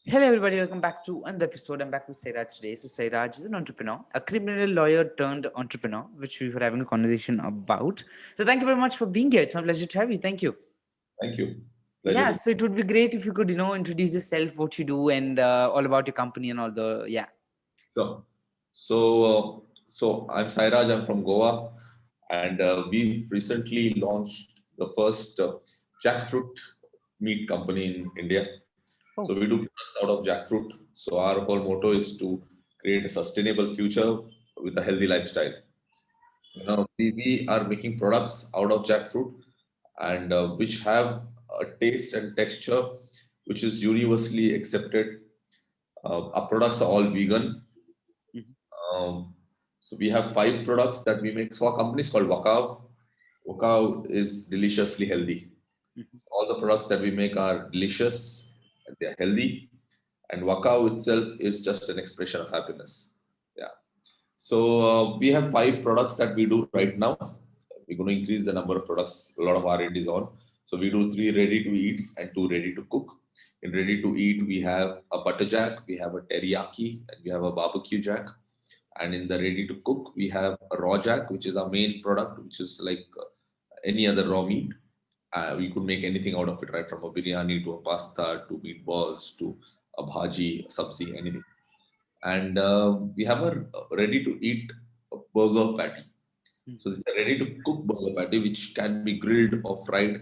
Hello, everybody. Welcome back to another episode. I'm back with Sairaj today. So, Sairaj is an entrepreneur, a criminal lawyer turned entrepreneur, which we were having a conversation about. So, thank you very much for being here. It's my pleasure to have you. Thank you. Thank you. Pleasure Yeah. to. So, it would be great if you could, introduce yourself, what you do, and all about your company and all the, yeah. So, so I'm Sairaj. I'm from Goa, and we recently launched the first jackfruit meat company in India. So Oh. we do products out of jackfruit. So our whole motto is to create a sustainable future with a healthy lifestyle. We are making products out of jackfruit and which have a taste and texture which is universally accepted. Our products are all vegan. Mhm. So we have five products that we make. So our company is called Wakao. Wakao is deliciously healthy. Mhm. So all the products that we make are delicious and they are healthy. And Wakao itself is just an expression of happiness. Yeah. So we have five products that we do right now. We're going to increase the number of products. A lot of R&D is on. So we do three ready to eats and two ready to cook. In ready to eat, we have a butter jack, we have a teriyaki, and we have a barbecue jack. And in the ready to cook, we have a raw jack, which is our main product, which is like any other raw meat. We could make anything out of it, right? From a biryani to a pasta to meatballs to a bhaji, a sabzi, anything. And we have a ready to eat burger patty. So it's a ready to cook burger patty, which can be grilled or fried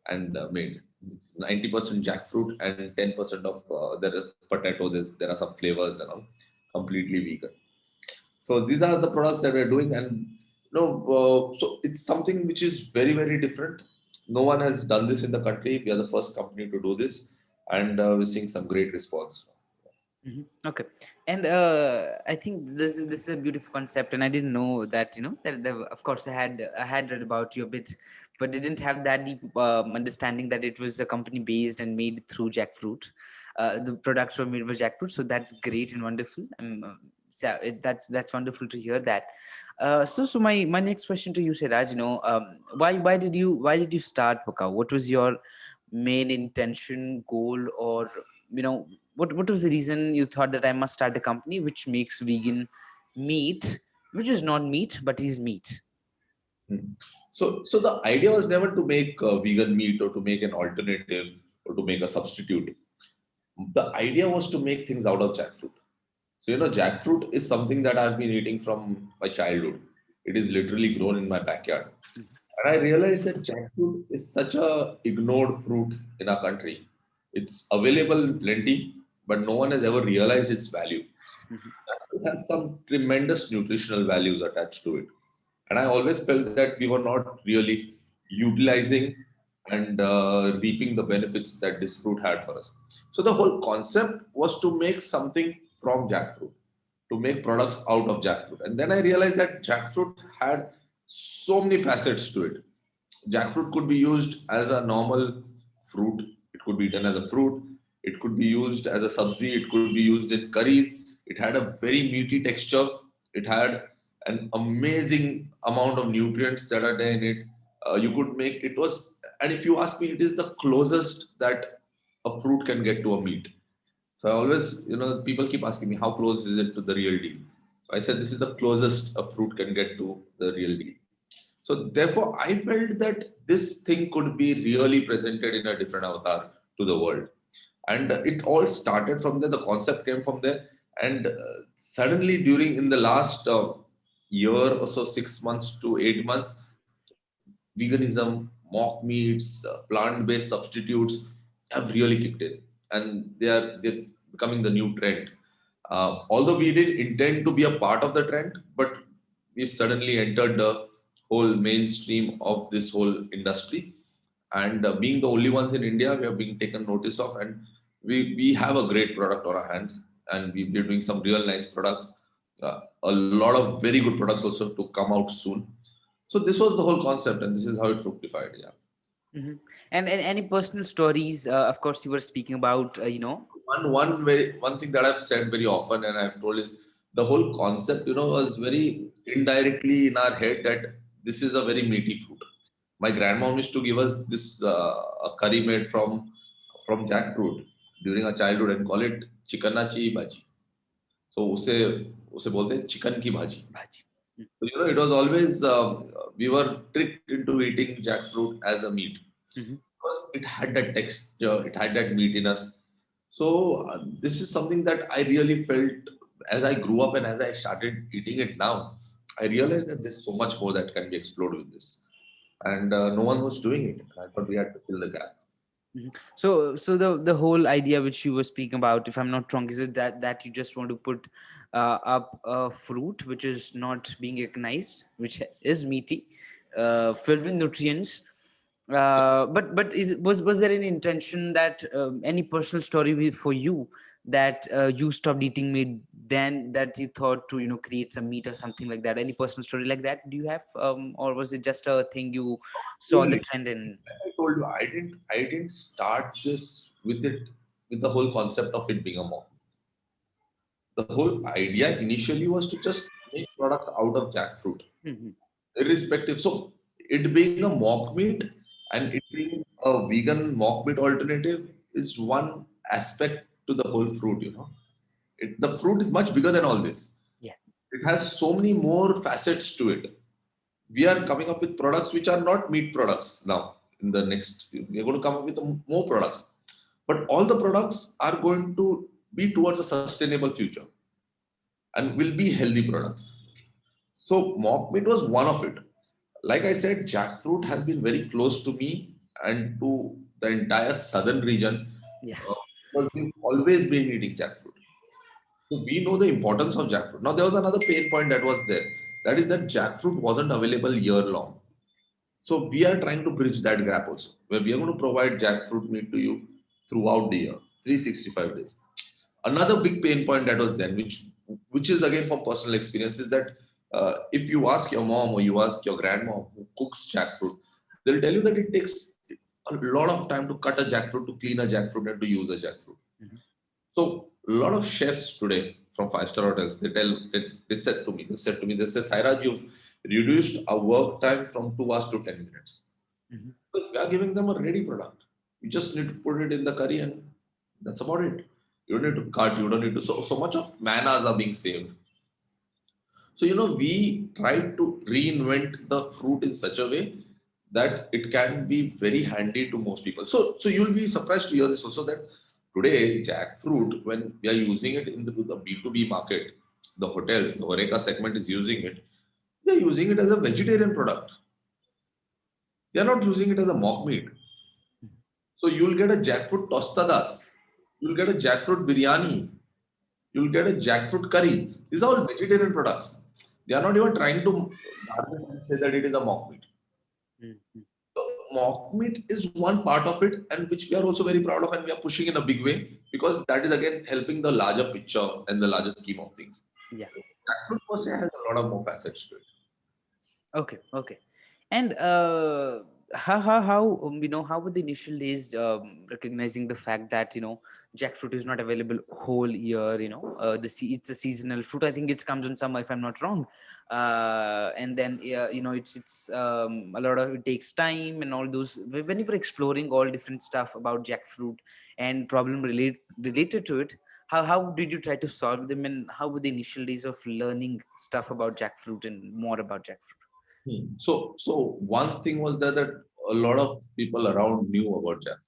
and made. It's 90% jackfruit and 10% of there is potato. There are some flavors and all, completely vegan. So these are the products that we're doing, and so it's something which is very very different. No one has done this in the country. We are the first company to do this, and we're seeing some great response. Mhm. Okay, and I think this is a beautiful concept, and I didn't know that that of course I had read about you a bit, but didn't have that deep understanding that it was a company based and made through jackfruit. The products were made with jackfruit, so that's great and wonderful. That's wonderful to hear that. So my next question to you, Siraj, why did you start Wakao? What was your main intention, goal, or you know what was the reason you thought that I must start a company which makes vegan meat, which is not meat but is meat? Hmm. So the idea was never to make vegan meat or to make an alternative or to make a substitute. The idea was to make things out of jackfruit. So jackfruit is something that I've been eating from my childhood. It is literally grown in my backyard. And I realized that jackfruit is such a ignored fruit in our country. It's available in plenty, but no one has ever realized its value. Mhm. Jackfruit has some tremendous nutritional values attached to it. And I always felt that we were not really utilizing and reaping the benefits that this fruit had for us. So the whole concept was to make something from jackfruit, to make products out of jackfruit. And then I realized that jackfruit had so many facets to it. Jackfruit could be used as a normal fruit. It could be eaten as a fruit. It could be used as a sabzi. It could be used in curries. It had a very meaty texture. It had an amazing amount of nutrients that are there in it. You could make it was, and if you ask me, it is the closest that a fruit can get to a meat. So I always, people keep asking me how close is it to the real deal. So I said this is the closest a fruit can get to the real deal. So therefore, I felt that this thing could be really presented in a different avatar to the world, and it all started from there. The concept came from there, and suddenly, during in the last year or so, 6 months to 8 months, veganism, mock meats, plant-based substitutes have really kicked in, and they're becoming the new trend. Although we didn't intend to be a part of the trend, but we suddenly entered the whole mainstream of this whole industry. And being the only ones in India, we are being taken notice of, and we have a great product on our hands, and we're doing some real nice products. A lot of very good products also to come out soon. So this was the whole concept, and this is how it fructified. Yeah. Mhm. And any personal stories? Of course, you were speaking about One thing that I've said very often, and I've told is the whole concept, was very indirectly in our head that this is a very meaty fruit. My grandmom used to give us this a curry made from jackfruit, during our childhood and call it chikanachi bhaji. So उसे उसे बोलते हैं chicken की bhaji. Bhaji. So, it was always we were tricked into eating jackfruit as a meat Mm-hmm. because it had that texture, it had that meatiness. So this is something that I really felt as I grew up and as I started eating it now. I realized that there's so much more that can be explored with this, and no one was doing it. I thought we had to fill the gap. Mhm. So the whole idea which you were speaking about, if I'm not wrong, is it that you just want to put up a fruit which is not being recognized, which is meaty, filled with nutrients. But was there any intention that any personal story for you that you stopped eating meat, then that you thought to create some meat or something like that? Any personal story like that do you have, or was it just a thing you saw the Really, trend in? like I told you, I didn't start this with the whole concept of it being a mock. The whole idea initially was to just make products out of jackfruit, Mhm. irrespective. So it being a mock meat and it being a vegan mock meat alternative is one aspect to the whole fruit. The fruit is much bigger than all this. Yeah. It has so many more facets to it. We are coming up with products which are not meat products now. In the next, we're going to come up with more products, but all the products are going to be towards a sustainable future and will be healthy products. So mock meat was one of it. Like I said, jackfruit has been very close to me and to the entire southern region Yeah. because we've always been eating jackfruit. So we know the importance of jackfruit. Now there was another pain point that was there. That is that jackfruit wasn't available year long. So we are trying to bridge that gap also, where we are going to provide jackfruit meat to you throughout the year, 365 days. Another big pain point that was then, which is again from personal experience, is that if you ask your mom or you ask your grandma who cooks jackfruit, they'll tell you that it takes a lot of time to cut a jackfruit, to clean a jackfruit, and to use a jackfruit. Mhm. So a lot of chefs today from five-star hotels, they said, Sairaj, you've reduced our work time from 2 hours to 10 minutes. Mhm. Because we are giving them a ready product. You just need to put it in the curry and that's about it. You don't need to cut, you don't need to, so much of man hours are being saved. So, we try to reinvent the fruit in such a way that it can be very handy to most people. So you'll be surprised to hear this also that today jackfruit, when we are using it in the B2B market, the hotels, the Horeca segment is using it. They are using it as a vegetarian product. They are not using it as a mock meat. So you'll get a jackfruit tostadas, you'll get a jackfruit biryani, you'll get a jackfruit curry. These are all vegetarian products. They are not even trying to garnish and say that it is a mock meat. Mhm. So mock meat is one part of it, and which we are also very proud of, and we are pushing in a big way because that is again helping the larger picture and the larger scheme of things. Yeah. Jackfruit per se has a lot of more facets to it. Okay. Okay. And how how were the initial days recognizing the fact that jackfruit is not available whole year? It's a seasonal fruit. I think it comes in summer, if I'm not wrong. And then it's a lot of, it takes time and all those. When you were exploring all different stuff about jackfruit and problem related to it, how did you try to solve them, and how were the initial days of learning stuff about jackfruit and more about jackfruit? So one thing was that a lot of people around knew about jackfruit.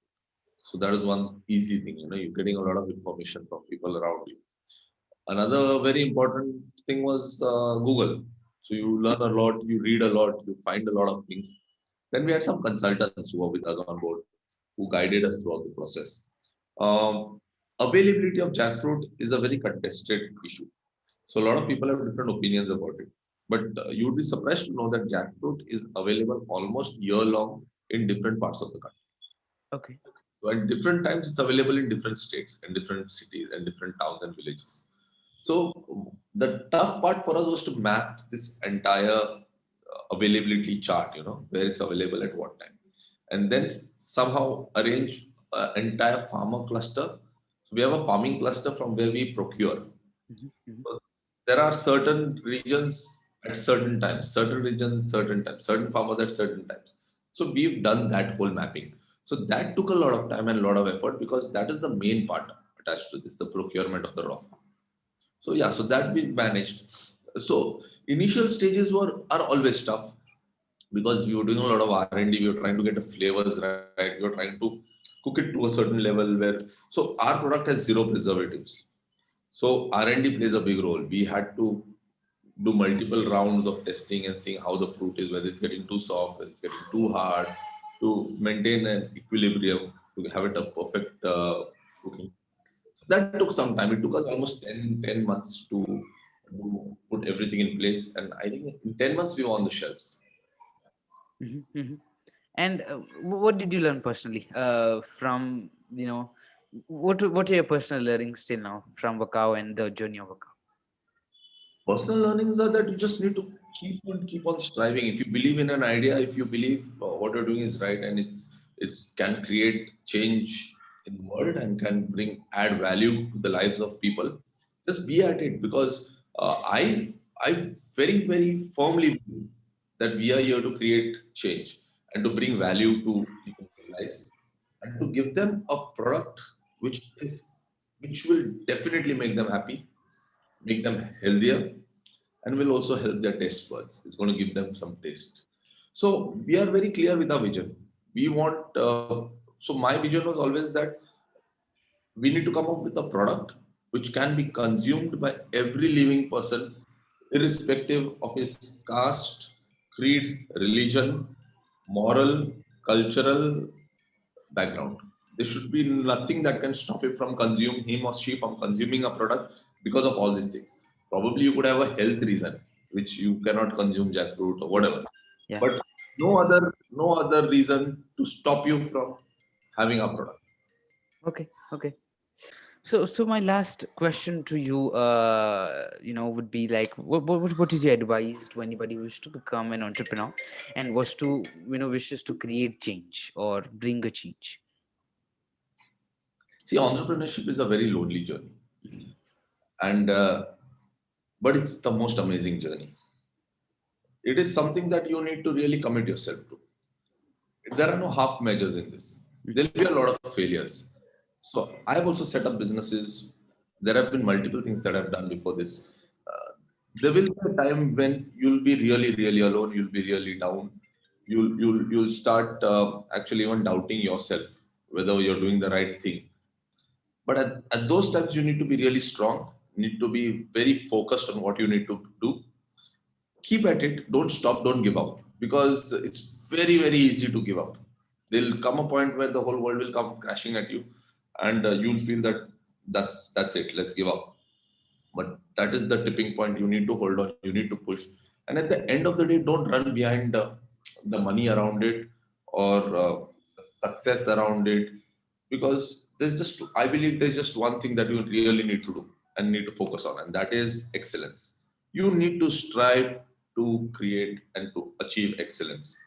So that is one easy thing. You're getting a lot of information from people around you. Another very important thing was Google. So you learn a lot, you read a lot, you find a lot of things. Then we had some consultants who were with us on board, who guided us throughout the process. Availability of jackfruit is a very contested issue. So a lot of people have different opinions about it. But you would be surprised to know that jackfruit is available almost year long in different parts of the country. Okay. So at different times, it's available in different states and different cities and different towns and villages. So the tough part for us was to map this entire availability chart, where it's available at what time, and then somehow arrange an entire farmer cluster. So we have a farming cluster from where we procure. Mhm. Mhm. So there are certain regions at certain times, certain regions at certain times, certain farmers at certain times. So we've done that whole mapping. So that took a lot of time and a lot of effort, because that is the main part attached to this, the procurement of the raw food. So yeah, so that we managed. So initial stages are always tough, because we were doing a lot of R&D. We were trying to get the flavors right. We were trying to cook it to a certain level where, so our product has zero preservatives. So R&D plays a big role. We had to do multiple rounds of testing and seeing how the fruit is, whether it's getting too soft, whether it's getting too hard, to maintain an equilibrium, to have it a perfect cooking. So that took some time. It took us almost 10 months to put everything in place. And I think in 10 months we were on the shelves. Mhm, mhm. And what did you learn personally from, what are your personal learnings till now from Wakao and the journey of Wakao? Personal learnings are that you just need to keep on striving. If you believe in an idea, if you believe what you're doing is right, and it's can create change in the world and can bring add value to the lives of people, just be at it. Because I very very firmly believe that we are here to create change and to bring value to people's lives, and to give them a product which is which will definitely make them happy, make them healthier, and will also help their taste buds. It's going to give them some taste. So we are very clear with our vision. We want. So my vision was always that we need to come up with a product which can be consumed by every living person, irrespective of his caste, creed, religion, moral, cultural background. There should be nothing that can stop him or she from consuming a product because of all these things. Probably you could have a health reason which you cannot consume jackfruit or whatever, Yeah. but no other reason to stop you from having a product. Okay. Okay. So my last question to you, would be like, what is your advice to anybody who wishes to become an entrepreneur and wishes to create change or bring a change? See, entrepreneurship is a very lonely journey, and but it's the most amazing journey. It is something that you need to really commit yourself to. There are no half measures in this. There'll be a lot of failures. So I've also set up businesses. There have been multiple things that I've done before this. Uh, there will be a time when you'll be really, really alone. You'll be really down. You'll start actually even doubting yourself whether you're doing the right thing. But at those times, you need to be really strong. Need to be very focused on what you need to do. Keep at it. Don't stop. Don't give up, because it's very very easy to give up. There'll come a point where the whole world will come crashing at you, and you'll feel that that's it. Let's give up. But that is the tipping point. You need to hold on. You need to push. And at the end of the day, don't run behind the money around it, or success around it, because I believe there's just one thing that you really need to do and need to focus on, and that is excellence. You need to strive to create and to achieve excellence.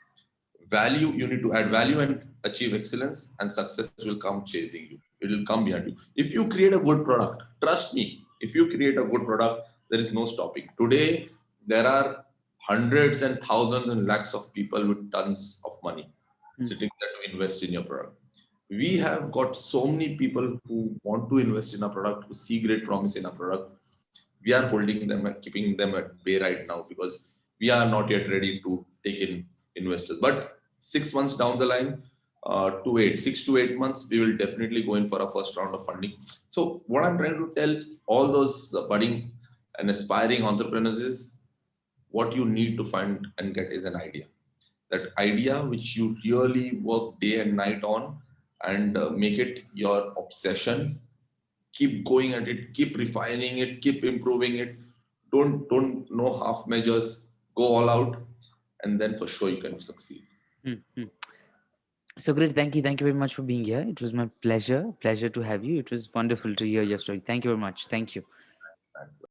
Value, you need to add value and achieve excellence, and success will come chasing you. It will come behind you. If you create a good product, trust me, if you create a good product, there is no stopping. Today there are hundreds and thousands and lakhs of people with tons of money sitting there to invest in your product. We have got so many people who want to invest in a product, who see great promise in a product. We are holding them and keeping them at bay right now, because we are not yet ready to take in investors. But 6 months down the line, 6 to 8 months, we will definitely go in for a first round of funding. So what I'm trying to tell all those budding and aspiring entrepreneurs is, what you need to find and get is an idea. That idea which you really work day and night on, and make it your obsession. Keep going at it, keep refining it, keep improving it. Don't know half measures. Go all out, and then for sure you can succeed. Mm-hmm. So great. Thank you very much for being here. It was my pleasure to have you. It was wonderful to hear your story. Thank you very much. Thank you. Thanks.